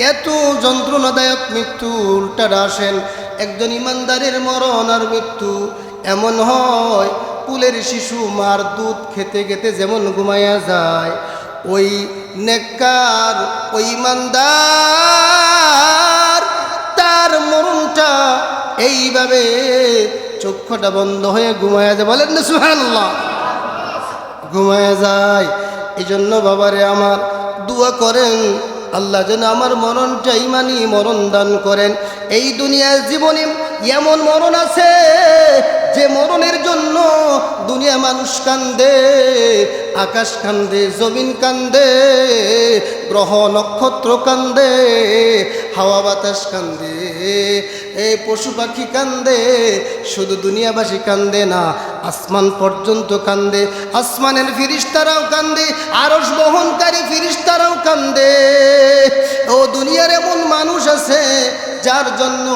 এত যন্ত্রণাদায়ক মৃত্যু উল্টাটা আসেন একজন ইমানদারের মরণ আর মৃত্যু এমন হয়, কুলের শিশু মার দুধ খেতে খেতে যেমন ঘুমাইয়া যায়, ওই নেককার ওই ইমানদার তার মরণটা এইভাবে চক্ষুটা বন্ধ হয়ে ঘুমায়া যায়। বলেন না সুবহানাল্লাহ? ঘুমায়া যায়। এই জন্য বাবারে আমার দোয়া করেন, আল্লাহ যেন আমার মরণটা ইমানি মরণ দান করেন। এই দুনিয়ার জীবনে এমন মরণ আছে যে মরণের জন্য দুনিয়া মানুষ কান্দে, আকাশ কান্দে, জমিন কান্দে, গ্রহ নক্ষত্র কান্দে, হাওয়া বাতাস কান্দে, এই পশু পাখি কান্দে। শুধু দুনিয়াবাসী কান্দে না, আসমান পর্যন্ত কান্দে, আসমানের ফিরিস্তারাও কান্দে, আরশ বহনকারী ফিরিস্তারাও কান্দে। ও দুনিয়ার এমন মানুষ আছে যার জন্য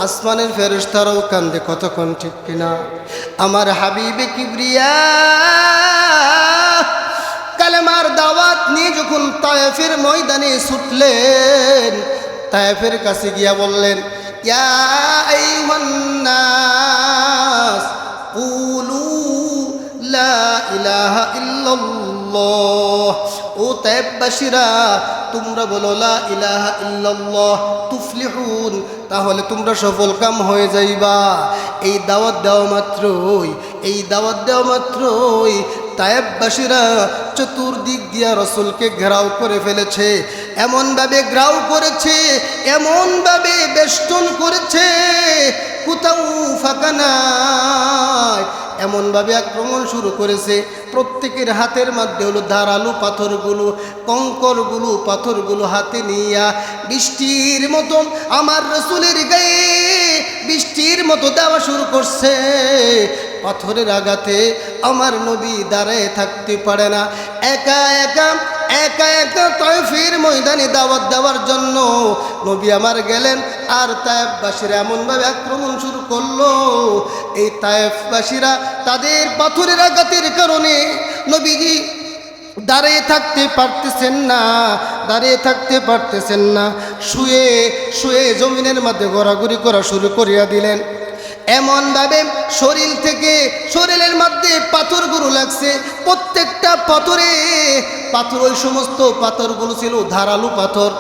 আসমানের ফেরেশতারাও কান্দে। কতক্ষণ ঠিক কিনা? আমার হাবিবে কিবরিয়া কালেমার দাওয়াত নিয়ে যখন তায়েফের ময়দানে ছুটলেন, তায়েফের কাছে গিয়া বললেন, ইয়া আইয়ুহান নাস কুলু লা ইলাহা ইল্লাল্লাহ। ও তায়েফবাসীরা, তোমরা বলো লা ইলাহা ইল্লাল্লাহ তুফলিহুন, তাহলে তোমরা সফল কাম হয়ে যাইবা। এই দাওয়াত দেওয়া মাত্রই তায়েফবাসীরা চতুর্দিক দিয়া রসুলকে ঘেরাও করে ফেলেছে। এমনভাবে ঘেরাও করেছে, এমনভাবে বেষ্টন করেছে, কোথাও ফাঁকা নাই, এমনভাবে আক্রমণ শুরু করেছে। প্রত্যেকের হাতের মধ্যে হলো ধারালো পাথরগুলো, কঙ্করগুলো, পাথরগুলো হাতে নিয়া বৃষ্টির মতো আমার রসুলের গায়ে বৃষ্টির মতো দেওয়া শুরু করছে। পাথরের আঘাতে আমার নবী দাঁড়ায় থাকতে পারে না, একা একা তায়েফের ময়দানে দাওয়াত দেওয়ার জন্য নবী আমার গেলেন। আর তায়েফবাসীরা এমনভাবে আক্রমণ শুরু করলো, এই তায়েফবাসীরা তাদের পাথরের আঘাতের কারণে নবীজি দাঁড়িয়ে থাকতে পারতেছেন না, শুয়ে শুয়ে জমিনের মধ্যে ঘোরাঘুরি করা শুরু করিয়া দিলেন। এমনভাবে শরীরের মধ্যে পাথরগুলো লাগছে, প্রত্যেকটা পাথর, ওই সমস্ত পাথরগুলো ছিল ধারালো পাথর।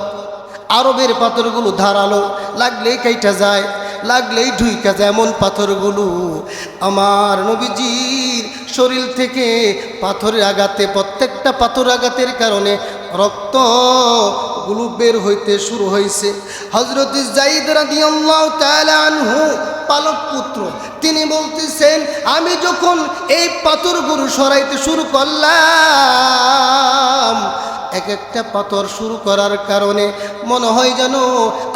আরবের পাথরগুলো ধারালো, লাগলেই কাইটা যায়, লাগলেই ঢুইকা যায়, এমন পাথরগুলো। আমার নবীজির শরীর থেকে পাথরের আঘাতে, প্রত্যেকটা পাথর আঘাতের কারণে রক্তগুলো বের হইতে শুরু হয়েছে। হযরত যায়েদ রাদিয়াল্লাহু তাআলা আনহু পালক পুত্র, তিনি বলতেছেন, আমি যখন এই পাথরগুলো সরাইতে শুরু করলাম, এক একটা পাথর শুরু করার কারণে মনে হয় যেন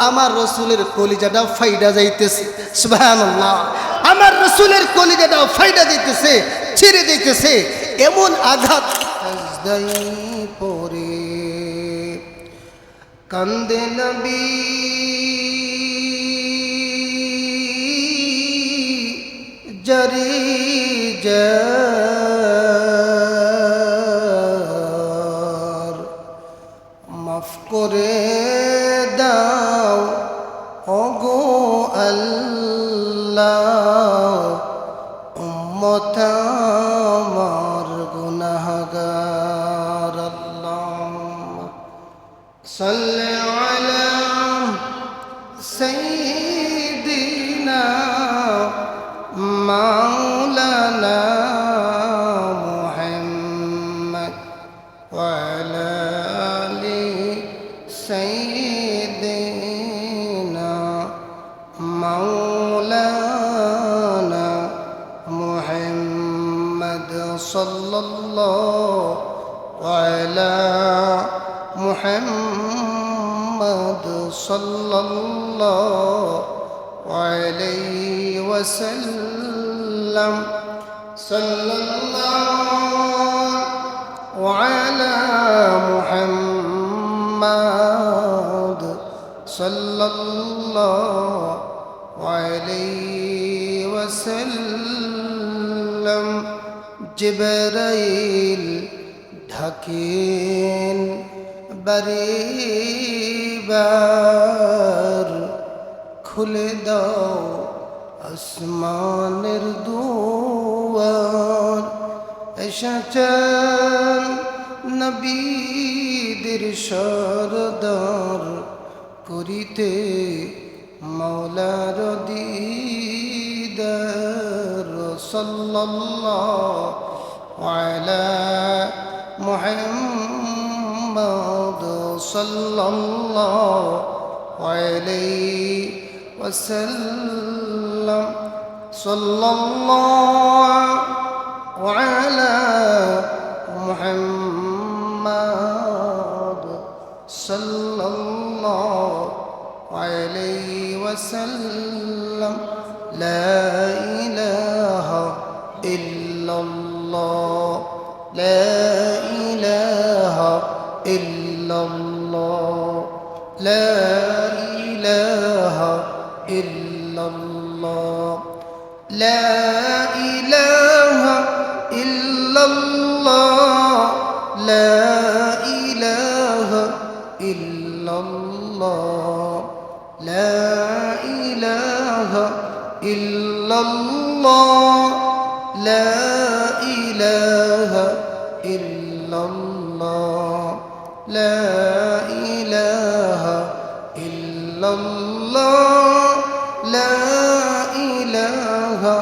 আমার রসুলের কলিজাটা ফাইডা যাইতেছে। সুবহানাল্লাহ, আমার রসুলের কলিজাটা ফাইডা যাইতেছে, ছিঁড়ে যাইতেছে, এমন আঘাত পরে কান্দে নবী জারি জার, মাফ করে দাও ওগো আল্লাহ, উম্মত আমার গুনাহগার। আল্লাহুম্মা সাল্লি আলা সাইয়্যিদিনা মাওলানা মুহাম্মদ ওয়া আলা আলি সাইয়্যিদিনা মাওলানা মুহাম্মদ সাল্লাল্লাহু আলা মুহাম্মদ সাল্লাল্লাহু আলাইহি ওয়াসাল্লাম, সাল্লাল্লাহু আলা মুহাম্মদ সাল্লাল্লাহু আলাইহি ওয়াসাল্লাম। জিবরাইল ঢাকেন বারে দিবার খুলে দাও আসমানের দুয়ার এসেছেন নবীদের সরদার করিতে মাওলার দিদার সাল্লাল্লাহু আলা মুহাম্মদ সাল্লাল্লাহু আলাইহি ওয়াসাল্লাম সাল্লাল্লাহু আলা মুহাম্মদ সাল্লাল্লাহু আলাইহি ওয়াসাল্লাম লা ইলাহা ইল্লাল্লাহ লা ইলাহা ইল্লাল্লাহ লা ইলাহা ইল্লাল্লাহ লা ইলাহা ইল্লাল্লাহ লা ইলাহা ইল্লাল্লাহ লা ইলাহা ইল্লাল্লাহ লা ইলাহা ইল্লাল্লাহ লা ইলাহা ইল্লাল্লাহ লা ইলাহা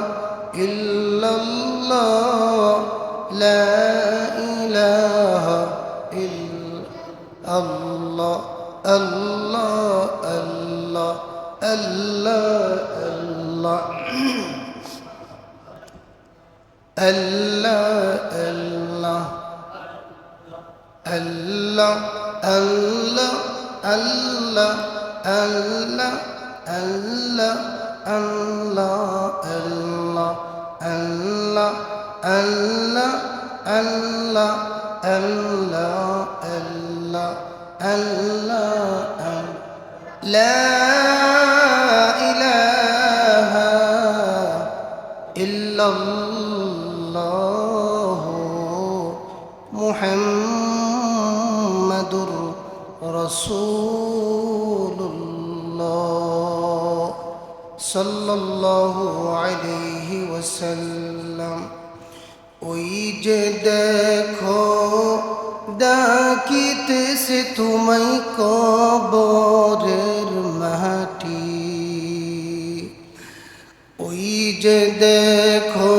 ইল্লাল্লাহ লা ইলাহা ইল্লাল্লাহ আল্লাহ আল্লাহ আল্লাহ আল্লাহ আল্লাহ আল্লাহ আল্লাহ আল্লাহ আল্লাহ আল্লাহ আল্লাহ আল্লাহ আল্লাহ আল্লাহ আল্লাহ আল্লাহ লা ইলাহা ইল্লাল্লাহ মুহাম্মাদুর রাসূলুল্লাহ সাল্লাল্লাহু আলাইহি ওয়াসাল্লাম ওই যে দেখো ডাকিতেছে তোমায় কবরের মাটি ওই যে দেখো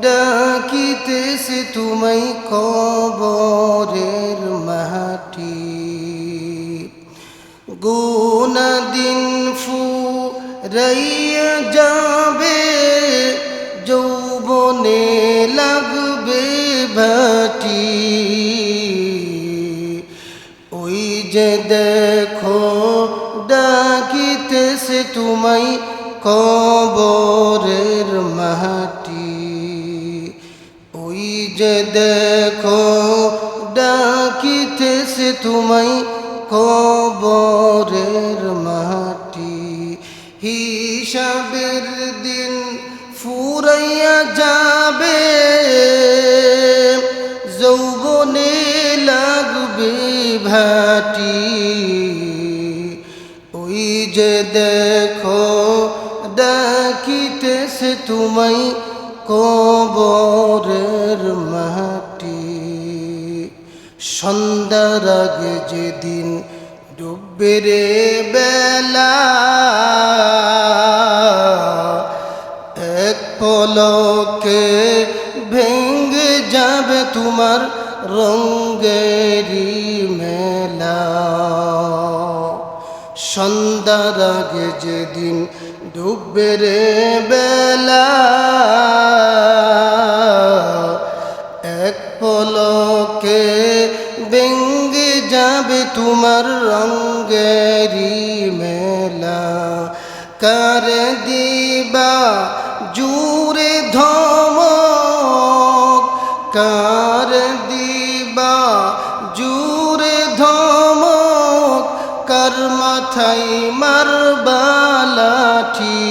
ডাকিতেছে তোমায় কবরের মাটি গুনা দিন ফুরাইয়া যাবে যৌবনে লাগবে ভাটি ওই যে দেখো ডাকিতেছে তোমায় কবরের মাটি ওই যে দেখো ডাকিতেছে তোমায় কবরের মাটি হিসাবের দিন ফুরাইয়া যাবে যৌবনে লাগবে ভাটি ওই যে দেখো ডাকিতেছে তোমায় কবরের মাটি সন্ধ্যার আগে যেদিন ডুববে রে বেলা এক পলকে ভেঙে যাবে তোমার রঙ্গেরি মেলা সন্ধ্যার আগে যেদিন ডুববে রে বেলা এক পলকে ভেঙে যাবে তোমার রঙ্গেরি মেলা কার দিবা জুরে ধমক কার দিবা জুরে ধমক কার মাথায় মারবা লাঠি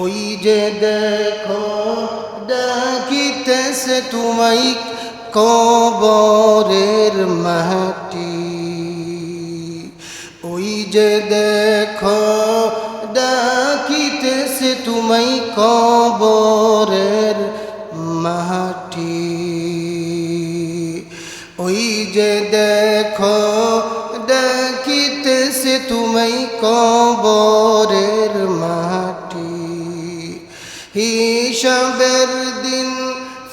ওই যে দেখো ডাকিতেছে তোমায় কবরের মাটি যে দেখো ডাকিতেছে তোমায় কবরের মাটি, ওই যে দেখো ডাকিতেছে তোমায় কবরের মাটি। হিসাবের দিন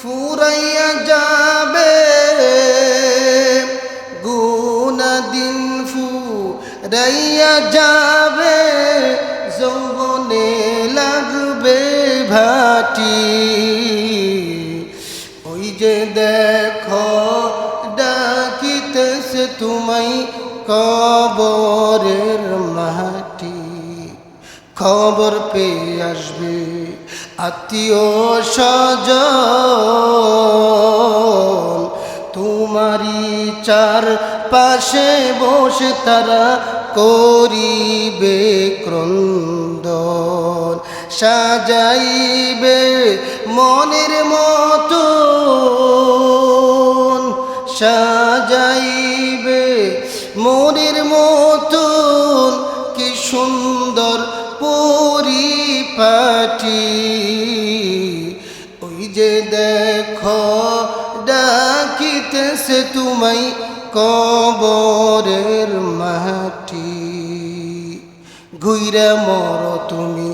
ফুরাইয়া যাবে, গুনা দিন ফুরাইয়া যাবে, যৌবনে লাগবে ভাটি। ওই যে দেখো ডাকিতেছে তোমায় কবরের মাটি। খবর পেয়ে আসবে আত্মীয় স্বজন, তোমারি চার পাশে বসে তারা করিবে ক্রন্দন, সাজাইবে মনের মতন, সাজাইবে মনের মতন, কি সুন্দর পরিপাটি। ওই যে দেখো ডাকিতেছে তোমায় কবরের মাটি। ঘুইরা মর তুমি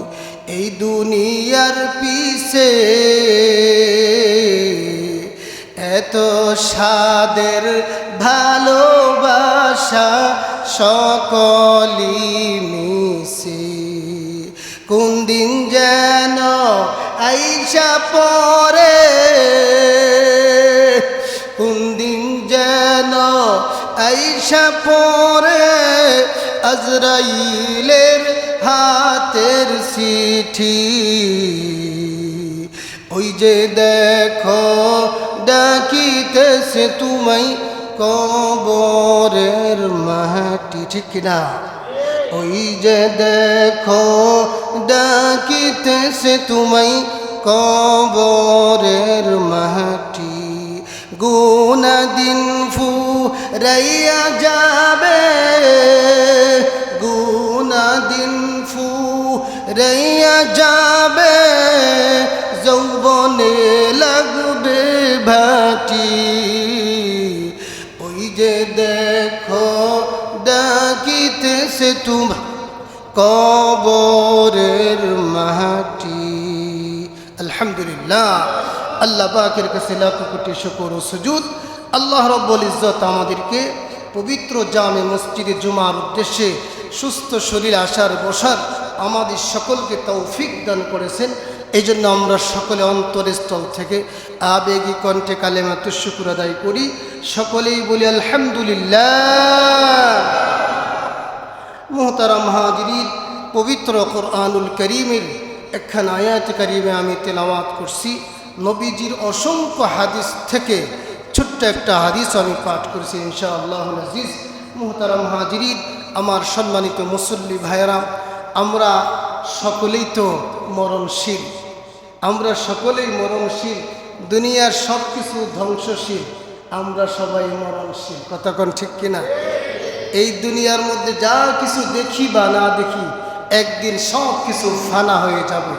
এই দুনিয়ার পিছে, এত সাদের ভালোবাসা সকলি মিশে, কোন দিন যেন আইসা পরে, কোন দিন যেন আইসা পরে আজরাইলের হাতের চিঠি। ওই যে দেখো ডাকিতেছে তোমায় কবরের মাটি, ঠিক কিনা? ওই যে দেখো ডাকিতেছে তোমায় কবরের মাটি। গুনা দিন ফুরাইয়া যাবে, গুনা দিন ফুরাইয়া যাবে, যৌবনে লাগবে ভাটি। ওই যে দেখো ডাকিতেছে তোমায় কবরের মাটি। আলহামদুলিল্লাহ, আল্লাহ পাকের কাছে লাখো কোটি শুকর ও সুজুদ। আল্লাহ রাব্বুল ইজ্জত আমাদেরকে পবিত্র জামে মসজিদে জুমার উদ্দেশ্যে সুস্থ শরীর আসার বসার আমাদের সকলকে তৌফিক দান করেছেন। এই জন্য আমরা সকলে অন্তরস্থল থেকে আবেগী কণ্ঠে কালেমাতুশ শুকর আদায় করি। সকলেই বলি আলহামদুলিল্লাহ। মুহতারাম হাজিরিন, পবিত্র কোরআনুল করিমের একখান আয়াত কারিমে আমি তেলাওয়াত করছি। নবীজির অসংখ্য হাদিস থেকে ছোট্ট একটা হাদিস আমি পাঠ করেছি ইনশাআল্লাহ আজিজ। মুহতারাম হাজিরিন, আমার সম্মানিত মুসল্লি ভাইয়েরা, আমরা সকলেই তো মরণশীল, আমরা সকলেই মরণশীল। দুনিয়ার সব কিছু ধ্বংসশীল, আমরা সবাই মরণশীল। কথা কোন ঠিক কিনা? এই দুনিয়ার মধ্যে যা কিছু দেখি বা না দেখি, একদিন সব কিছু ফানা হয়ে যাবে,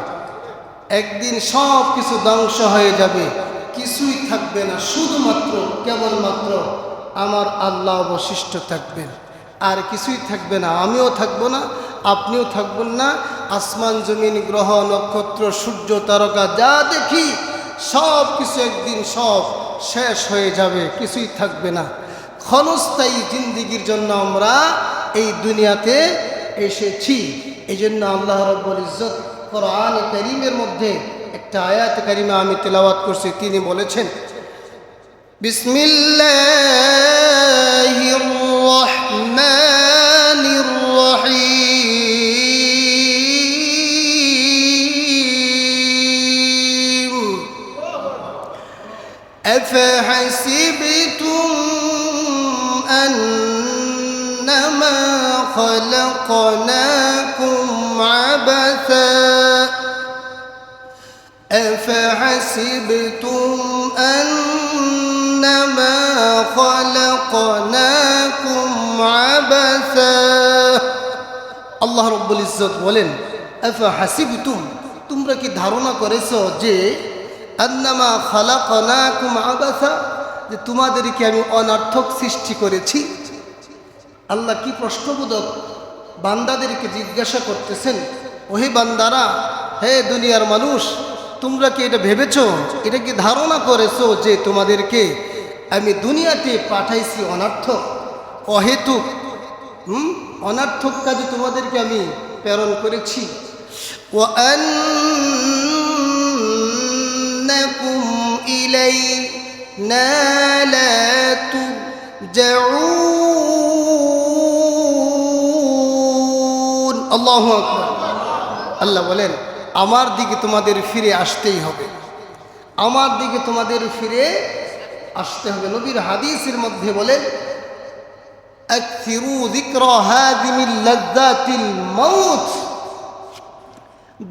একদিন সব কিছু ধ্বংস হয়ে যাবে, কিছুই থাকবে না। শুধুমাত্র কেবলমাত্র আমার আল্লাহ অবশিষ্ট থাকবেন, আর কিছুই থাকবে না। আমিও থাকবো না, আপনিও থাকবেন না। আসমান জমিন গ্রহ নক্ষত্র সূর্য তারকা যা দেখি সব কিছু একদিন সব শেষ হয়ে যাবে, কিছুই থাকবে না। ক্ষণস্থায়ী জিন্দিগির জন্য আমরা এই দুনিয়াতে এসেছি। এই জন্য আল্লাহ রাব্বুল ইজ্জত কোরআন কারীমের মধ্যে একটা আয়াত কারিমা আমি তেলাওয়াত করছি। তিনি বলেছেন, বিসমিল্লাহির রহমানির রহিম, আফাহাসিবতুম আন্নামা খলাকনাকুম আবাসা أفحسبتم أنما خلقناكم عبثا আল্লাহ রব্বুল ইজ্জত বলেন, আফা হাসিবতুম, তোমরা কি ধারণা করেছো যে আন্নামা খালাকনাকুম আবাসা, যে তোমাদেরকে আমি অনর্থক সৃষ্টি করেছি। আল্লাহ কি প্রশ্নবোধক বান্দাদেরকে জিজ্ঞাসা করতেছেন, ওহে বান্দারা, হে দুনিয়ার মানুষ, তোমরা কি এটা ভেবেছো, এটা কি ধারণা করেছো যে তোমাদেরকে আমি দুনিয়াতে পাঠাইছি অনর্থক, অহেতুক, অনর্থক কাজে তোমাদেরকে আমি প্রেরণ করেছি। وأنكم إلينا لا ترجعون আল্লাহু আকবার। আল্লাহ বলেন, আমার দিকে তোমাদের ফিরে আসতেই হবে, আমার দিকে তোমাদের ফিরে আসতে হবে। নবীর হাদিসের মধ্যে বলেন, আকসিরু যিকরা হাযিমিল লাযযাতিল মাউত,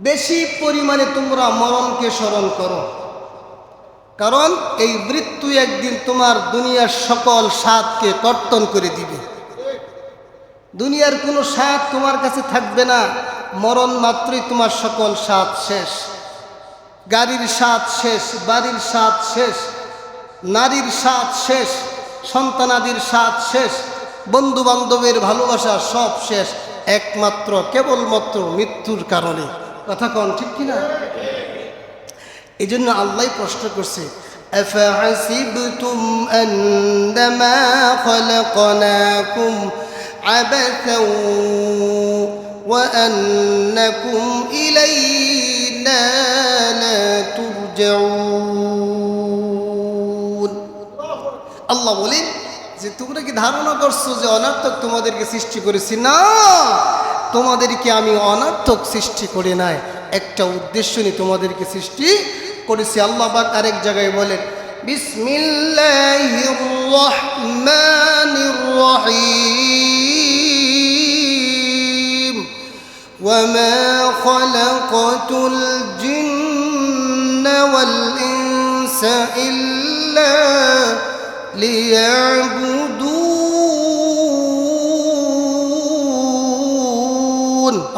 বেশি পরিমাণে তোমরা মরণকে স্মরণ করো, কারণ এই মৃত্যু একদিন তোমার দুনিয়ার সকল স্বাদকে কর্তন করে দিবে। দুনিয়ার কোনো স্বাদ তোমার কাছে থাকবে না, মরণ মাত্রই তোমার সকল স্বাদ শেষ। গাড়ির স্বাদ শেষ, বাড়ির স্বাদ শেষ, নারীর স্বাদ শেষ, সন্তানাদির স্বাদ শেষ, বন্ধু বান্ধবের ভালোবাসা সব শেষ, একমাত্র কেবলমাত্র মৃত্যুর কারণে। কথা কন ঠিক কিনা? এই জন্য আল্লাহ প্রশ্ন করছে, আফাহাসিবতুম আন্নামা খালাকনাকুম আবাসাও ওয়া আন্নাকুম ইলাইনা লা তুরজাউন। আল্লাহ বলেন যে তোমরা কি ধারণা করছো যে অনর্থক তোমাদেরকে সৃষ্টি করেছি? না, তোমাদেরকে আমি অনর্থক সৃষ্টি করি নাই, একটা উদ্দেশ্য নিয়ে তোমাদেরকে সৃষ্টি করেছি। আল্লাহ পাক আরেক জায়গায় বলেন, বিসমিল্লাহির রহমানির রহিম, ওয়া মা খালাকাতুল জিন্না ওয়াল ইনসা ইল্লা লিয়াবুদুন।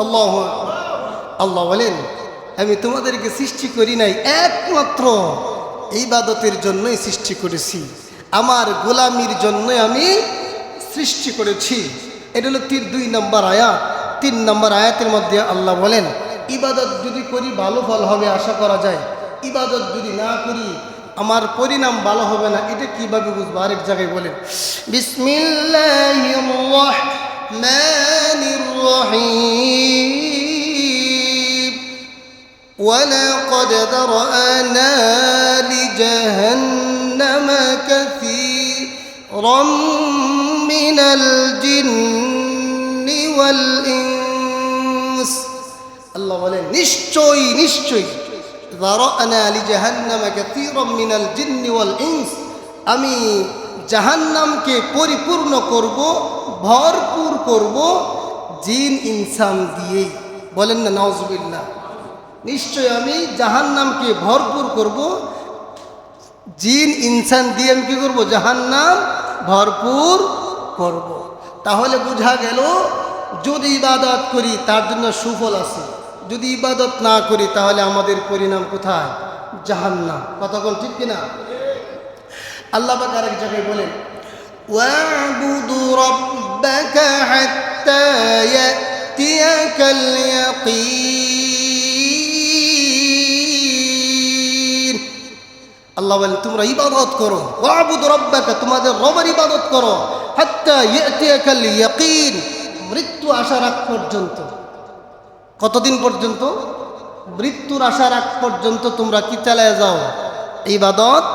আল্লাহু আকবার। আল্লাহ বলেন, আমি তোমাদেরকে সৃষ্টি করি নাই, একমাত্র ইবাদতের জন্যই সৃষ্টি করেছি, আমার গোলামির জন্যই আমি সৃষ্টি করেছি। এটা হলো 2 নম্বর আয়াত। 3 নম্বর আয়াতের মধ্যে আল্লাহ বলেন, ইবাদত যদি করি ভালো ফল হবে আশা করা যায়, ইবাদত যদি না করি আমার পরিণাম ভালো হবে না। এটা কিভাবে বুঝবো? আরেক জায়গায় বলেন, বিসমিল্লাহির রহমানির রহিম, ওয়ালাকাদ যারআনা লিজাহান্নামা কাসীরাম মিনাল জিন্নি ওয়াল ইনস। আল্লাহ বলেন, নিশ্চয়ই নিশ্চয়ই যারআনা লিজাহান্নামা কাসীরাম মিনাল জিন্নি ওয়াল ইনস, আমি জাহান্নামকে পরিপূর্ণ করব, ভরপুর করব জিন ইনসান দিয়েই। বলেন না নাউজুবিল্লাহ। নিশ্চয় আমি জাহান্নামকে ভরপুর করব, জিন ইনসান দিয়ে আমি কি করব? জাহান্নাম ভরপুর করব। তাহলে বোঝা গেল, যদি ইবাদত করি তার জন্য সুফল আছে, যদি ইবাদত না করি তাহলে আমাদের পরিণাম কোথায়? জাহান্নাম। কতক্ষণ ঠিক কিনা? আল্লাহ পাক আরেক জায়গায় বলেন, ওয়া'বুদু রাব্বাকা হাত্তা ইয়াতিয়াকাল ইয়াকিন। আল্লাহ বলেন, তোমরা ইবাদত করো, ওয়া'বুদু রাব্বাকা, তোমাদের রবের ইবাদত করো, হাত্তা ইয়াতিয়াকাল ইয়াকিন, মৃত্যু আসার আগ পর্যন্ত। কতদিন পর্যন্ত? মৃত্যুর আসার আগ পর্যন্ত তোমরা কি চালায় যাও? ইবাদত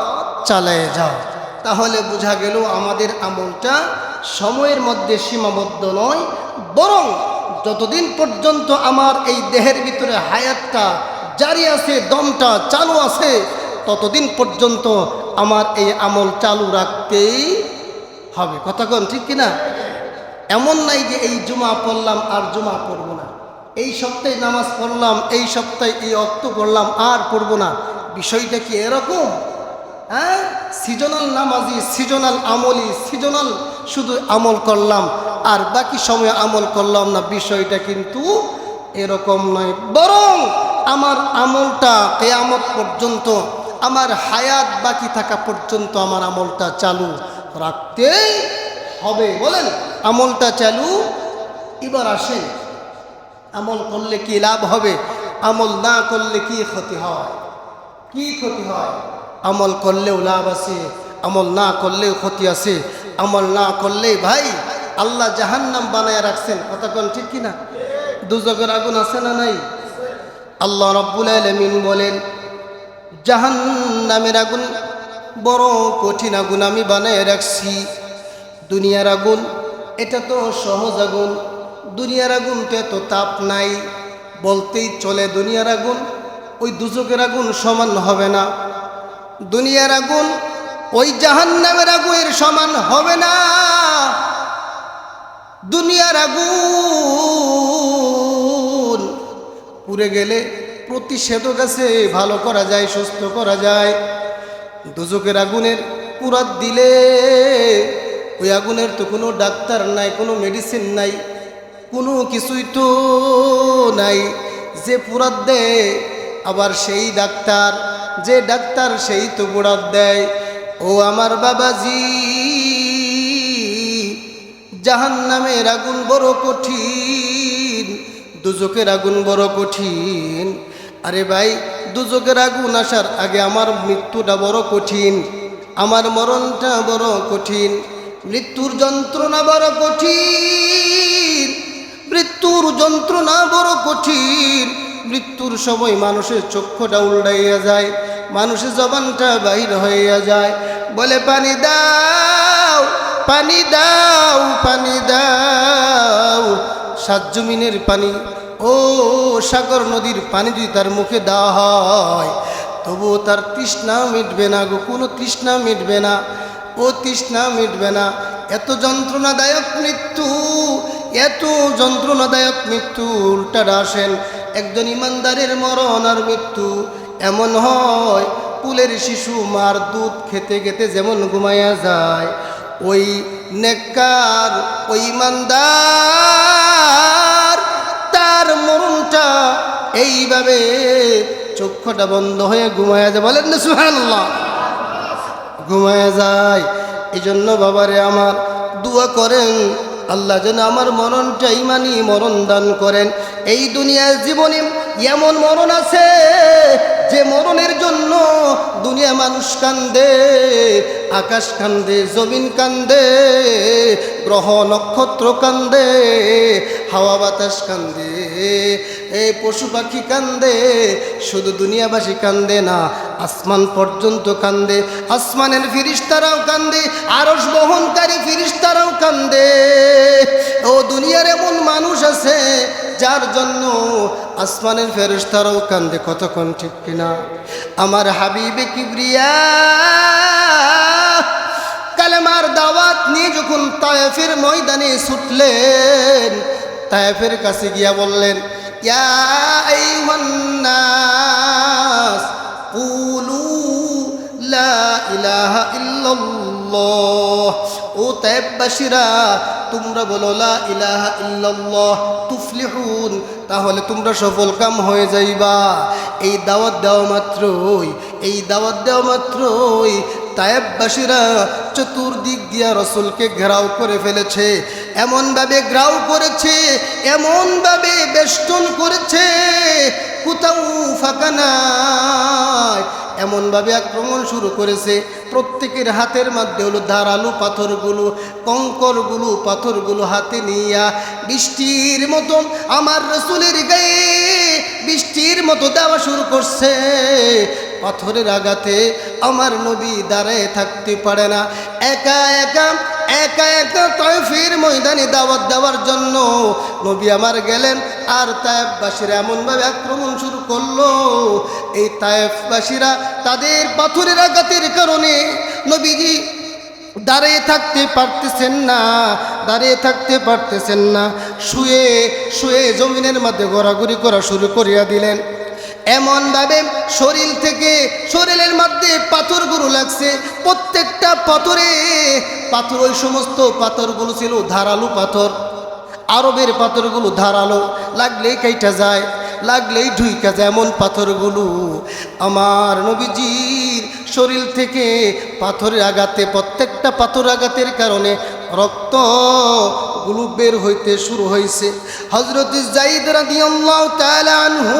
চালায় যাও। তাহলে বোঝা গেল আমাদের আমলটা সময়ের মধ্যে সীমাবদ্ধ নয়, বরং যতদিন পর্যন্ত আমার এই দেহের ভিতরে হায়াতটা জারি আছে, দমটা চালু আছে, ততদিন পর্যন্ত আমার এই আমল চালু রাখতেই হবে। কতক্ষণ ঠিক কিনা? এমন নাই যে এই জুমা পড়লাম আর জুমা পড়ব না, এই সপ্তাহে নামাজ পড়লাম, এই সপ্তাহে এই ওয়াক্ত পড়লাম আর পড়ব না। বিষয়টা কি এরকম? হ্যাঁ, সিজনাল নামাজি, সিজনাল আমলি, সিজনাল শুধু আমল করলাম, আর বাকি সময় আমল করলাম না, বিষয়টা কিন্তু এরকম নয়। বরং আমার আমলটা কিয়ামত পর্যন্ত, আমার হায়াত বাকি থাকা পর্যন্ত আমার আমলটা চালু রাখতেই হবে। বলেন, আমলটা চালু। এবার আসেন, আমল করলে কি লাভ হবে, আমল না করলে কি ক্ষতি হয়? কি ক্ষতি হয়? আমল করলেও লাভ আছে, আমল না করলেও ক্ষতি আছে। আমল না করলেই ভাই আল্লাহ জাহান্নাম বানায় রাখছেন, কথা কোন ঠিক কিনা? দুজকের আগুন আছে না নাই? আল্লাহ রাব্বুল আলামিন বলেন, জাহান্নামের আগুন বড় কঠিন আগুন আমি বানায় রাখছি। দুনিয়ার আগুন এটা তো সহজ আগুন, দুনিয়ার আগুন তো এত তাপ নাই, বলতেই চলে দুনিয়ার আগুন ওই দুজকের আগুন সমান হবে না। দুনিয়ার আগুন ওই জাহান্নামের আগুনের সমান হবে না। দুনিয়ার আগুন পুড়ে গেলে প্রতিষেধক আছে, ভালো করা যায়, সুস্থ করা যায়। দুজকের আগুনের পুরাত দিলে ওই আগুনের তো কোনো ডাক্তার নাই, কোনো মেডিসিন নাই, কোনো কিছুই তো নাই। যে পুরাত দেয় আবার সেই ডাক্তার, যে ডাক্তার সেই তো পুরাত দেয়। ও আমার বাবাজি, জাহান্নামের আগুন বড় কঠিন, দুজকের আগুন বড় কঠিন। আরে ভাই, দুজকের আগুন আসার আগে আমার মৃত্যুটা বড় কঠিন, আমার মরণটা বড় কঠিন, মৃত্যুর যন্ত্রণা বড় কঠিন, মৃত্যুর যন্ত্রণা বড় কঠিন। মৃত্যুর সময় মানুষের চক্ষুটা উল্টাইয়া যায়, মানুষের জবানটা বাহির হইয়া যায়, বলে পানি দাও, পানি দাও, পানি দাও। সাত জমিনের পানি, ও সাগর নদীর পানি যদি তার মুখে দেওয়া হয় তবুও তার তৃষ্ণা মিটবে না গো, কোনো তৃষ্ণা মিটবে না, ও তৃষ্ণা মিটবে না। এত যন্ত্রণাদায়ক মৃত্যু, এত যন্ত্রণাদায়ক মৃত্যু। উল্টাটা আসেন, একজন ইমানদারের মরণ আর মৃত্যু এমন হয়, কুলের শিশু মার দুধ খেতে খেতে যেমন ঘুমাইয়া যায়, ওই নেককার, ওই ইমানদার তার মরণটা এইভাবে চক্ষুটা বন্ধ হয়ে ঘুমায়া যায়। বলেন না সুবহানাল্লাহ? ঘুমায়া যায়। এই জন্য বাবারে আমার দোয়া করেন, আল্লাহ যেন আমার মরণটা ইমানি মরণ দান করেন। এই দুনিয়ার জীবনে এমন মরণ আছে যে মরণের জন্য দুনিয়া মানুষ কান্দে, আকাশ কান্দে, জমিন কান্দে, গ্রহ নক্ষত্র কান্দে, হাওয়া বাতাস কান্দে, এই পশু পাখি কান্দে। শুধু দুনিয়াবাসী কান্দে না, আসমান পর্যন্ত কান্দে, আসমানের ফিরিস্তারাও কান্দে, আরশ বহনকারী ফিরিস্তারাও কান্দে। ও দুনিয়ার এমন মানুষ আছে যার জন্য আসমানের ফেরেশতারাও কান্দে, কতক্ষণ ঠিক কিনা? আমার হাবিবে কিবরিয়া কালেমার দাওয়াত নিয়ে যখন তায়েফের ময়দানে ছুটলেন, তায়েফের কাছে গিয়া বললেন, ইয়া আইয়ুহান নাস কুলু লা ইলাহা ইল্লাল্লাহ। ও তায়েফবাসীরা, তোমরা বলো লা ইলাহা ইল্লাল্লাহ তুফলিহুন, তাহলে তোমরা সফল কাম হয়ে যাইবা। এই দাওয়াত দেওয়া মাত্রই, এই দাওয়াত দেওয়া মাত্রই তায়েফবাসীরা চতুর্দিক দিয়া রসুলকে ঘেরাও করে ফেলেছে। এমনভাবে ঘেরাও করেছে, এমনভাবে বেষ্টন করেছে, কোথাও ফাঁকা নাই, এমনভাবে আক্রমণ শুরু করেছে। প্রত্যেকের হাতের মধ্যে হলো ধারালো পাথরগুলো, কঙ্করগুলো, পাথরগুলো হাতে নিয়া বৃষ্টির মতো আমার রসুলের গায়ে বৃষ্টির মতো দেওয়া শুরু করছে। পাথরের আঘাতে আমার নবী দাঁড়ায় থাকতে পারে না, একা একা একা একা তায়েফের ময়দানে দাওয়াত দেওয়ার জন্য নবী আমার গেলেন। আর তায়েফবাসীরা এমনভাবে আক্রমণ শুরু করলো, এই তায়েফবাসীরা তাদের পাথরের আঘাতের কারণে নবীজি দাঁড়িয়ে থাকতে পারতেছেন না, দাঁড়িয়ে থাকতে পারতেছেন না, শুয়ে শুয়ে জমিনের মধ্যে ঘোরাঘুরি করা শুরু করিয়া দিলেন। এমনভাবে শরীরের মধ্যে পাথরগুলো লাগছে, প্রত্যেকটা পাথরে পাথর, ওই সমস্ত পাথরগুলো ছিল ধারালো পাথর। আরবের পাথরগুলো ধারালো, লাগলেই কাইটা যায়, লাগলেই ঢুইকা যায় এমন পাথরগুলো। আমার নবীজির শরীর থেকে পাথরের আঘাতে, প্রত্যেকটা পাথর আঘাতের কারণে রক্তগুলো বের হইতে শুরু হয়েছে। হযরত যায়েদ রাদিয়াল্লাহু তাআলা আনহু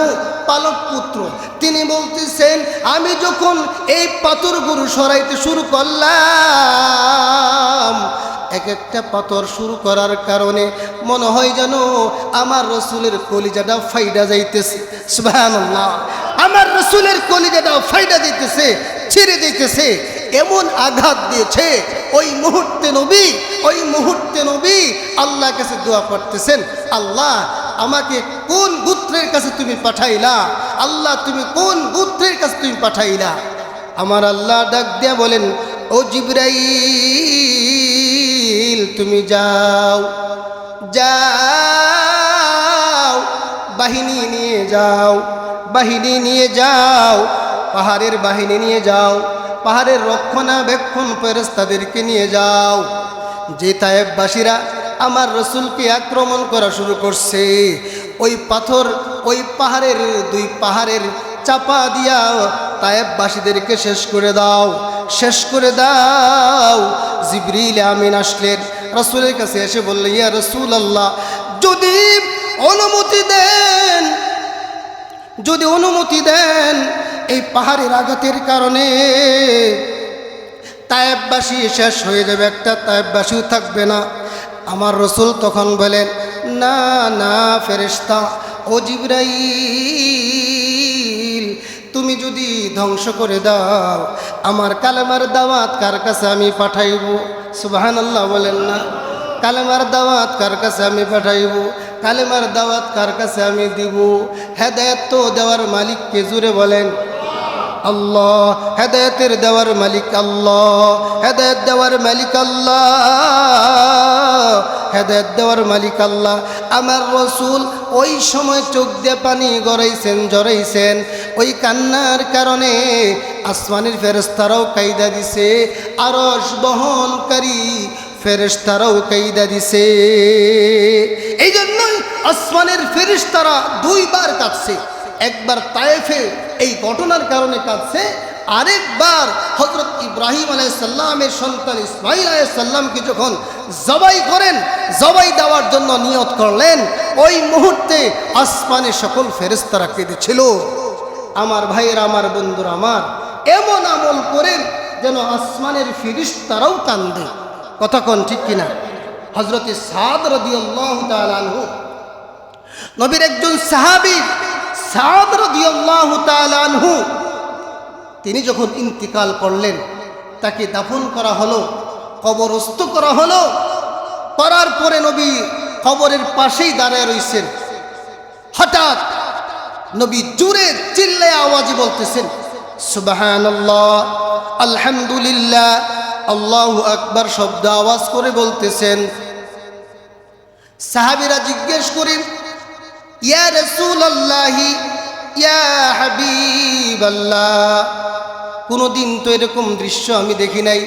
পালক পুত্র, তিনি বলতেছেন, আমি যখন এই পাথরগুলো সরাইতে শুরু করলাম, এক একটা পাথর শুরু করার কারণে মনে হয় যেন আমার রসুলের কলিজাটা ফাইডা যাইতেছে। সুবহানাল্লাহ, আমার রসুলের কলিজাটা ফাইডা যাইতেছে, ছিঁড়ে যাইতেছে। এমন আঘাত দিয়েছে ওই মুহূর্তে নবী আল্লাহর কাছে দোয়া করতেছেন, আল্লাহ আমাকে কোন গোত্রের কাছে তুমি পাঠাইলা, আল্লাহ তুমি কোন গোত্রের কাছে তুমি পাঠাইলা। আমার আল্লাহ ডাক দিয়া বলেন, ও জিবরাইল তুমি যাও, বাহিনী নিয়ে যাও, পাহাড়ের বাহিনী নিয়ে যাও, পাহাড়ের রক্ষণাবেক্ষণ ফেরেশতাদেরকে নিয়ে যাও। যে তায়েববাসীরা আমার রসুলকে আক্রমণ করা শুরু করছে, ওই পাথর, ওই পাহাড়ের, দুই পাহাড়ের চাপা দিয়া তায়েববাসীদেরকে শেষ করে দাও। জিবরিল আমিন আসলেন রসুলের কাছে, এসে বললেন, ইয়া রাসূলুল্লাহ, যদি অনুমতি দেন এই পাহাড়ের আঘাতের কারণে তায়েববাসী শেষ হয়ে যাবে, একটা তায়েববাসীও থাকবে না। আমার রসুল তখন বলেন, না না ফেরেশতা, ও জিবরাইল, তুমি যদি ধ্বংস করে দাও, আমার কালেমার দাওয়াত কার কাছে আমি পাঠাইব? সুবহানাল্লাহ বলেন না। কালেমার দাওয়াত কার কাছে আমি পাঠাইব? কালেমার দাওয়াত কার কাছে আমি দিব? হেদায়েত তো দেওয়ার মালিক কে? জুড়ে বলেন আল্লাহ। হেদায়েতের দেওয়ার মালিক আল্লাহ, হেদায়েত দেওয়ার মালিক আল্লাহ, হেদায়েত দেওয়ার মালিক আল্লাহ। আমার রসুল ওই সময় চোখ দিয়ে পানি জড়াইছেন। ওই কান্নার কারণে আসমানের ফেরেশতারাও কাইদা দিছে, আরশ বহনকারী ফেরেশতারাও কাইদা দিছে। এই জন্যই আসমানের ফেরেশতারা দুইবার কাঁদছে। একবার তায়েফে এই ঘটনার কারণে কাঁদছে, আরেকবার হযরত ইব্রাহিম আলাইহিস সালামের সন্তান ইসমাঈল আলাইহিস সালামকে যখন জবাই দেওয়ার জন্য নিয়ত করলেন, ওই মুহূর্তে আসমানে সকল ফেরেশতারা কেঁদেছিল। আমার ভাইয়েরা, আমার বন্ধুরা, আমার এমন আমল করেন যেন আসমানের ফেরেশতারাও কান্দে। কথা কোন ঠিক কিনা? হযরত সাদ রাদিয়াল্লাহু তাআলা আনহু, নবীর একজন সাহাবী, সাদ রাদিয়াল্লাহু তাআলা আনহু, তিনি যখন ইন্তিকাল করলেন, তাকে দাফন করা হলো, কবরস্থ করা হলো। করার পরে নবী কবরের পাশেই দাঁড়ায় রইছেন। হঠাৎ নবী জোরে চিল্লায় আওয়াজে বলতেছেন, সুবহানাল্লাহ, আলহামদুলিল্লাহ, আল্লাহু আকবার শব্দ আওয়াজ করে বলতেছেন। সাহাবীরা জিজ্ঞেস করেন, ইয়া রাসূলুল্লাহি, ইয়া হাবিবাল্লাহ, কোনোদিন তো এরকম দৃশ্য আমি দেখি নাই,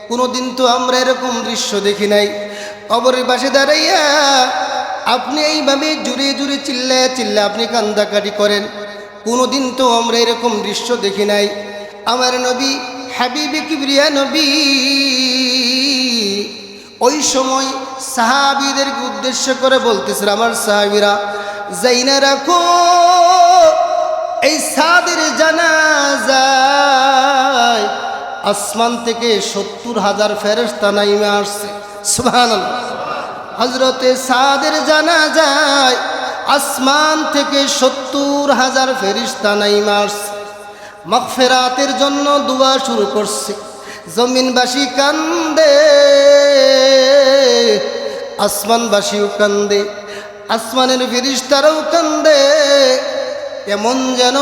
কোনোদিন তো আমরা এরকম দৃশ্য দেখি নাই। কবরের পাশে দাঁড়াইয়া আপনি এইভাবে জুড়ে জুড়ে চিল্লায় আপনি কান্দাকাটি করেন, কোনোদিন তো আমরা এরকম দৃশ্য দেখি নাই। আমার নবী, হাবিবে কিবরিয়া নবী, ওই সময় সাহাবীদেরকে উদ্দেশ্য করে বলতেছেন, আমার সাহাবীরা যাইনা রাখো, এই সাদের জানাজায় আসমান থেকে 70,000 ফেরেশতা নাইমে আসছে। সুবহানাল্লাহ। হযরতে সাদের জানাজায় আসমান থেকে 70,000 ফেরেশতা নাইমে আসছে, মাগফিরাতের জন্য দোয়া শুরু করছে। জমিনবাসী কান্দে, আসমানবাসীও কান্দে, আসমানের ফেরেশতারাও কান্দে। এমন যেন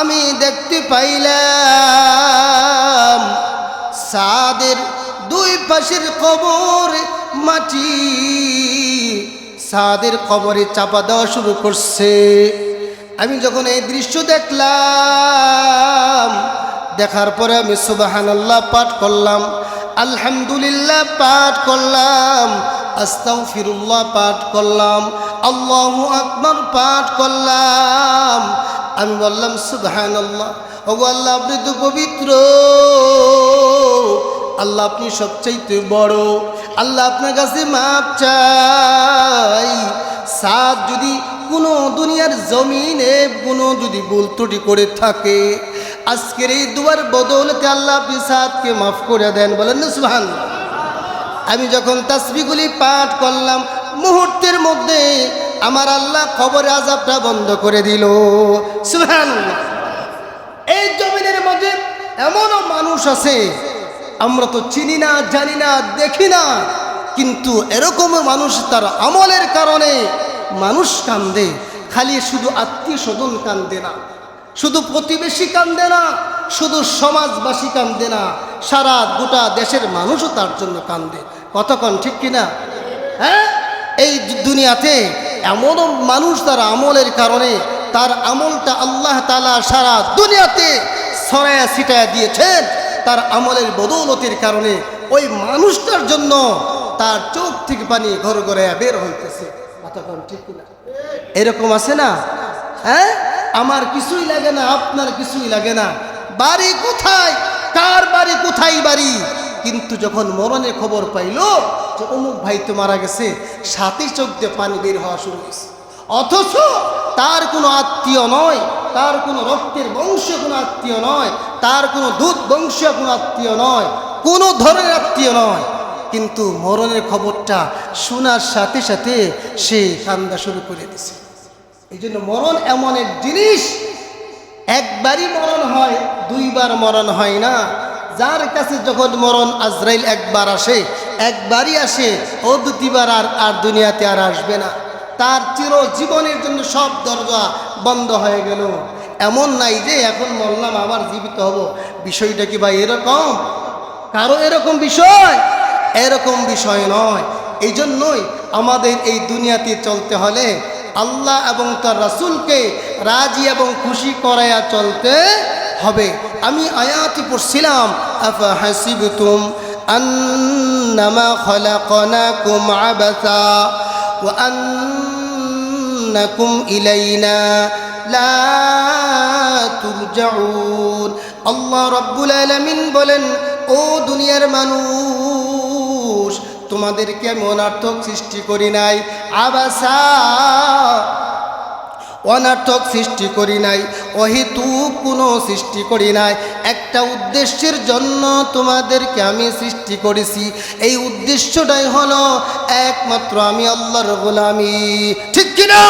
আমি দেখতে পাইলাম সাদের দুই পাশের কবর মাটি সাদের কবরে চাপা দেওয়া শুরু করছে। আমি যখন এই দৃশ্য দেখলাম, দেখার পরে আমি সুবহানাল্লাহ পাঠ করলাম। আলহামদুলিল্লাহ পাঠ করলাম, আস্তাগফিরুল্লাহ পাঠ করলাম, আল্লাহু আকবার পাঠ করলাম। আমি বললাম সুবহানাল্লাহ, ওগো আল্লাহ আপনি তো পবিত্র, আল্লাহ আপনি সবচাইতে বড়, আল্লাহ আপনার কাছে মাপ চাই। সাদ যদি কোনো দুনিয়ার জমিনে কোনো যদি ভুল ত্রুটি করে থাকে, আজকের এই দুয়ার বদৌলতে আল্লাহ আপনি সাদকে মাফ করে দেন, বলেন না সুবহানাল্লাহ। আমি যখন তাসবিহগুলি পাঠ করলাম, মুহূর্তের মধ্যে আমার আল্লাহ কবরে আযাবটা বন্ধ করে দিল, সুবহানাল্লাহ। এই জমিনের মধ্যে এমনও মানুষ আছে আমরা তো চিনি না, জানি না, দেখি না, কিন্তু এরকমও মানুষ তার আমলের কারণে মানুষ কান্দে। খালি শুধু আত্মীয় স্বজন কান্দে না, শুধু প্রতিবেশী কান্দে না, শুধু সমাজবাসী কান্দে না, সারা গোটা দেশের মানুষও তার জন্য কান্দে। কতক্ষণ ঠিক কিনা? হ্যাঁ, এই দুনিয়াতে এমনও মানুষ তার আমলের কারণে, তার আমলটা আল্লাহ তাআলা সারা দুনিয়াতে ছড়ায়া ছিটায়া দিয়েছেন। তার আমলের বদৌলতের কারণে ওই মানুষটার জন্য তার চোখ থেকে পানি ঘর ঘরে বের হইতেছে। কতক্ষণ ঠিক কিনা? এরকম আছে না? হ্যাঁ, আমার কিছুই লাগে না, আপনার কিছুই লাগে না, বাড়ি কোথায়, কার বাড়ি কোথায় বাড়ি, কিন্তু যখন মরণের খবর পাইল যে অমুক ভাই তো মারা গেছে, সাথে চোখ দিয়ে পানি বের হওয়া শুরু হয়েছে। অথচ তার কোনো আত্মীয় নয়, তার কোনো রক্তের বংশীয় কোনো আত্মীয় নয়, তার কোনো দুধ বংশীয় কোনো আত্মীয় নয়, কোনো ধরনের আত্মীয় নয়, কিন্তু মরণের খবরটা শোনার সাথে সাথে সে কান্দা শুরু করে দিছে। এই জন্য মরণ এমন এক জিনিস, একবারই মরণ হয়, দুইবার মরণ হয় না। যার কাছে যখন মরণ আজরাইল একবার আসে, একবারই আসে, ও দ্বিতীয়বার আর দুনিয়াতে আর আসবে না। তার চিরজীবনের জন্য সব দরজা বন্ধ হয়ে গেল। এমন নাই যে এখন মরলাম আবার জীবিত হব, বিষয়টা কি ভাই এরকম? কারো এরকম বিষয়? এরকম বিষয় নয়। এই জন্যই আমাদের এই দুনিয়াতে চলতে হলে আল্লাহ এবং তার রাসূলকে রাজি এবং খুশি করায়া চলতে হবে। আমি আয়াতি পড়ছিলাম, আফা হাসিবতুম আন্নামা খালাকনাকুম আবাসা ওয়া আন্নাকুম ইলাইনা লা তুরজাউন। আল্লাহ রাব্বুল আলামিন বলেন, ও দুনিয়ার মানুষ, তোমাদেরকে আমি অনর্থক সৃষ্টি করি নাই, আবাসা, অনর্থক সৃষ্টি করি নাই, অহেতুক কোনো সৃষ্টি করি নাই। একটা উদ্দেশ্যের জন্য তোমাদেরকে আমি সৃষ্টি করেছি। এই উদ্দেশ্যটাই হলো একমাত্র আমি আল্লাহর গোলামি, ঠিক কিনা?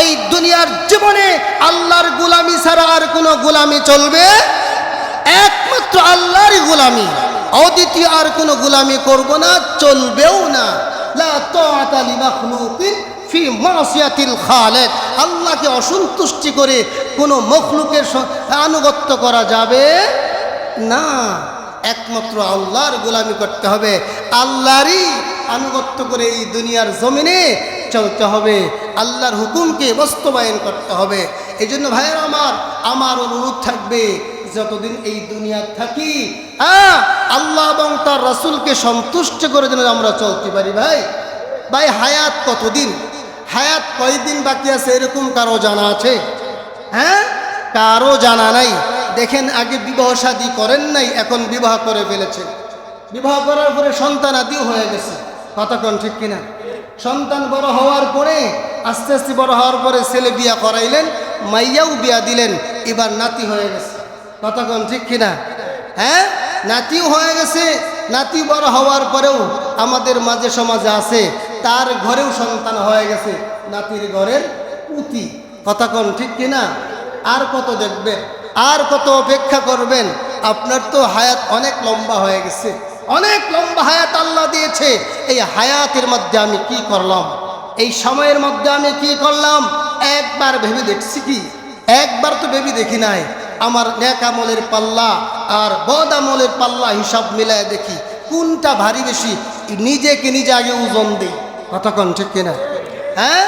এই দুনিয়ার জীবনে আল্লাহর গোলামি ছাড়া আর কোনো গোলামি চলবে? একমাত্র আল্লাহরই গোলামি, অদ্বিতীয় আর কোনো গোলামি করব না, চলবেও না। লা তাআতা লিমাখলুকিন ফি মাসিয়াতিল খালিক। আল্লাহকে অসন্তুষ্টি করে কোনো মখলুকের আনুগত্য করা যাবে না। একমাত্র আল্লাহর গোলামি করতে হবে, আল্লাহরই আনুগত্য করে এই দুনিয়ার জমিনে চলতে হবে, আল্লাহর হুকুমকে বাস্তবায়ন করতে হবে। এই জন্য ভাইয়ের আমার অনুরোধ থাকবে, যতদিন এই দুনিয়া থাকি আল্লাহ এবং তার রাসূলকে সন্তুষ্ট করে যেন আমরা চলতে পারি। ভাই হায়াত কতদিন, হায়াত কয়দিন বাকি আছে এরকম কারো জানা আছে? হ্যাঁ, কারো জানা নাই। দেখেন, আগে বিবাহ শাদী করেন নাই, এখন বিবাহ করে ফেলেছেন। বিবাহ করার পরে সন্তান আদিও হয়ে গেছে। কতক্ষণ ঠিক কিনা? সন্তান বড় হওয়ার পরে, আস্তে আস্তে বড় হওয়ার পরে ছেলে বিয়া করাইলেন, মাইয়াও বিয়া দিলেন, এবার নাতি হয়ে গেছে। কতক্ষণ ঠিক কিনা? হ্যাঁ, নাতিও হয়ে গেছে। নাতি বড় হওয়ার পরেও আমাদের মাঝে সমাজে আছে, তার ঘরেও সন্তান হয়ে গেছে, নাতির ঘরের পুতি। কতক্ষণ ঠিক কিনা? আর কত দেখবেন, আর কত অপেক্ষা করবেন? আপনার তো হায়াত অনেক লম্বা হয়ে গেছে, অনেক লম্বা হায়াত আল্লাহ দিয়েছে। এই হায়াতের মধ্যে আমি কি করলাম, এই সময়ের মধ্যে আমি কি করলাম, একবার ভেবে দেখছি কি? একবার তো ভেবে দেখি নাই। আমার নেক আমলের পাল্লা আর বদ আমলের পাল্লা হিসাব মিলায় দেখি কোনটা ভারী বেশি। নিজেকে নিজে আগে ওজন দেই। কতক্ষণ ঠিক কিনা? হ্যাঁ,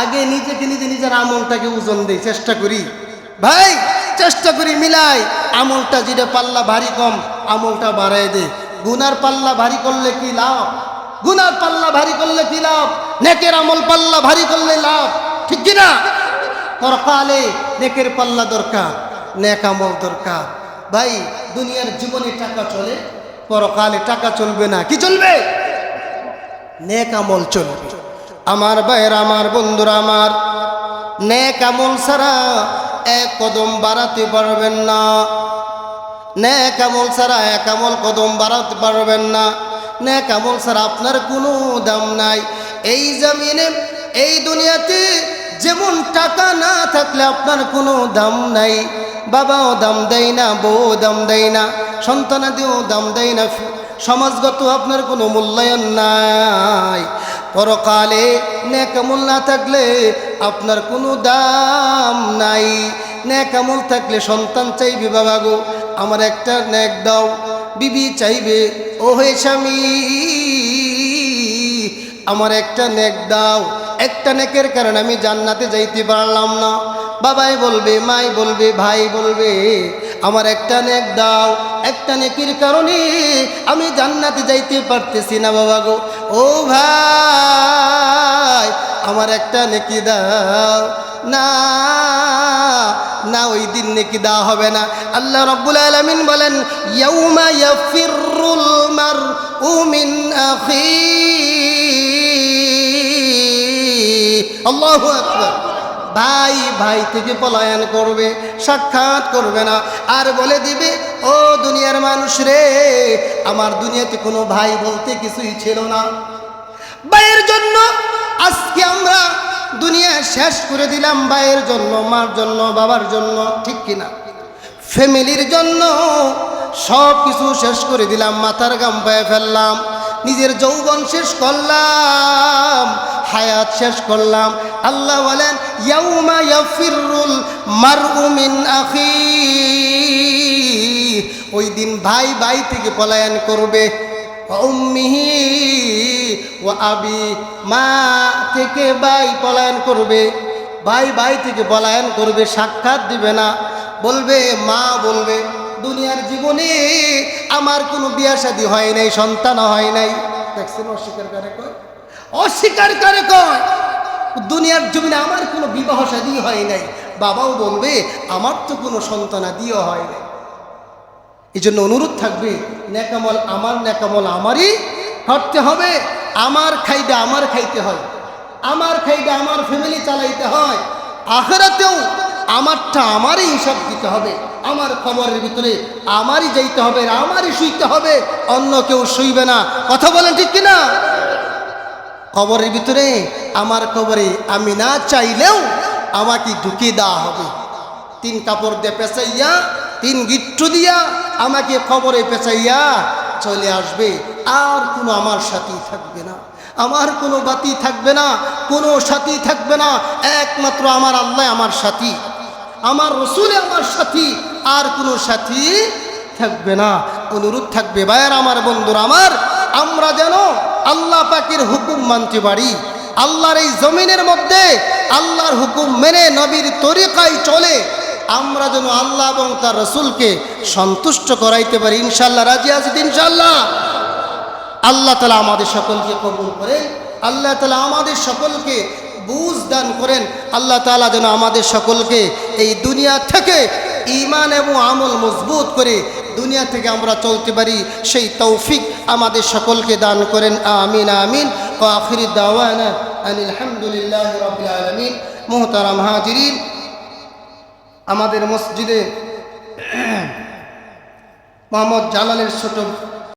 আগে নিজেকে নিজে নিজের আমলটাকে ওজন দেই, চেষ্টা করি ভাই, চেষ্টা করি মিলাই। আমলটা যেটা পাল্লা ভারী কম, আমলটা বাড়ায় দেয়। গুনার পাল্লা ভারী করলে কি লাভ? গুনার পাল্লা ভারী করলে কি লাভ? নেকের আমল পাল্লা ভারী করলে লাভ, ঠিক কি না? পরকালে নেকের পাল্লা দরকার, নেক আমল দরকার। ভাই দুনিয়ার জীবনে টাকা চলে, পরকালে টাকা চলবে না। কি চলবে? নেক আমল চলবে। আমার ভাইয়েরা, আমার বন্ধুরা, আমার নেক আমল ছাড়া এক কদম বাড়াতে পারবেন না। নেক আমল ছাড়া এক আমল কদম বাড়াতে পারবেন না। নেক আমল ছাড়া আপনার কোনো দাম নাই এই জমিনে, এই দুনিয়াতে। যেমন টাকা না থাকলে আপনার কোনো দাম নাই, বাবাও দাম দেয় না, বউ দাম দেয় না, সন্তানাদিও দাম দেয় না, সমাজগত আপনার কোনো মূল্যায়ন নাই। পরকালে নেক আমল না থাকলে আপনার কোনো দাম নাই। নেক আমল থাকলে সন্তান চাইবে, বাবা গো আমার একটা নেক দাও। বিবি চাইবে, ও হে স্বামী আমার একটা নেক দাও। একটা নেকের কারণে আমি জান্নাতে যাইতে পারলাম না। বাবাই বলবে, মাই বলবে, ভাই বলবে আমার একটা নেক দাও। একটা নেকির কারণে আমি জান্নাতে যাইতে পারতেছি না বাবা গো। ও ভাই আমার একটা নেকি দাও। না না, ওই দিন নেকি দেওয়া হবে না। আল্লাহ রাব্বুল আলামিন বলেন, ইয়াউমা ইয়াফিরুল মারউ মিন আখিহি। আল্লাহু আকবার। ভাই ভাই থেকে পলায়ন করবে, সাক্ষাৎ করবে না। আর বলে দিবে, ও দুনিয়ার মানুষ রে, আমার দুনিয়াতে কোনো ভাই বলতে কিছুই ছিল না। ভাইয়ের জন্য আজকে আমরা দুনিয়া শেষ করে দিলাম, ভাইয়ের জন্য, মার জন্য, বাবার জন্য, ঠিক কিনা? ফ্যামিলির জন্য সব কিছু শেষ করে দিলাম, মাথার গাম পায়ে ফেললাম, নিজের যৌবন শেষ করলাম, হায়াত শেষ করলাম। আল্লাহ বলেন, ইয়াউমা ইয়াফিরুল মারউ মিন আখিহি। ওই দিন ভাই ভাই থেকে পলায়ন করবে। উম্মিহি ওয়া আবি, মা থেকে ভাই পলায়ন করবে, ভাই ভাই থেকে পলায়ন করবে, সাক্ষাৎ দিবে না। বলবে, মা বলবে, দুনিয়ার জীবনে আমার কোনো বিয়া শাদী হয় নাই, সন্তান হয় নাই। দেখছেন অস্বীকার করে কয়, অস্বীকার করে কয় দুনিয়ার জীবনে আমার কোনো বিবাহ শাদী হয় নাই। বাবাও বলবে, আমার তো কোনো সন্তানাদিও হয় নাই। এই জন্য অনুরোধ থাকবে, নেকামল আমার, নেকামল আমারই করতে হবে। আমার খাইতে আমার খাইতে হয়, আমার খাইতে আমার ফ্যামিলি চালাইতে হয়। আখিরাতেও আমারটা আমারই হিসাব দিতে হবে। আমার কবরের ভিতরে আমারই যাইতে হবে, আমারই শুইতে হবে, অন্য কেউ শুইবে না। কথা বলেন ঠিক কিনা? কবরের ভিতরে, আমার কবরে আমি না চাইলেও আমাকে ঢুকিয়ে দেওয়া হবে। 3 কাপড় দিয়ে পেঁচাইয়া, 3 গিট্টু দিয়া আমাকে কবরে পেঁচাইয়া চলে আসবে। আর কোনো আমার সাথী থাকবে না, আমার কোনো বাতি থাকবে না, কোনো সাথী থাকবে না। একমাত্র আমার আল্লাহ আমার সাথী, আমার রসুল আমার সাথী, আর কোনো সাথী থাকবে না। অনুরোধ থাকবে, ভাইয়ের আমার, বন্ধুরা আমার, আমরা যেন আল্লাহ পাকের হুকুম মানতে পারি। আল্লাহর এই জমিনের মধ্যে আল্লাহর হুকুম মেনে নবীর তরিকায় চলে আমরা যেন আল্লাহ এবং তার রসুলকে সন্তুষ্ট করাইতে পারি। ইনশাআল্লাহ রাজি আছি? ইনশাআল্লাহ। আল্লাহ তাআলা আমাদের সকলকে কবুল করেন। আল্লাহ তাআলা আমাদের সকলকে বুঝ দান করেন। আল্লাহ তাআলা যেন আমাদের সকলকে এই দুনিয়া থেকে ঈমান এবং আমল মজবুত করে দুনিয়া থেকে আমরা চলতে পারি, সেই তৌফিক আমাদের সকলকে দান করেন। আমিন আমিন। ওয়া আখিরু দাওয়ানা আনিল হামদুলিল্লাহি রাব্বিল আলামিন। মুহতারাম হাজিরিন, আমাদের মসজিদে মোহাম্মদ জালালের ছোট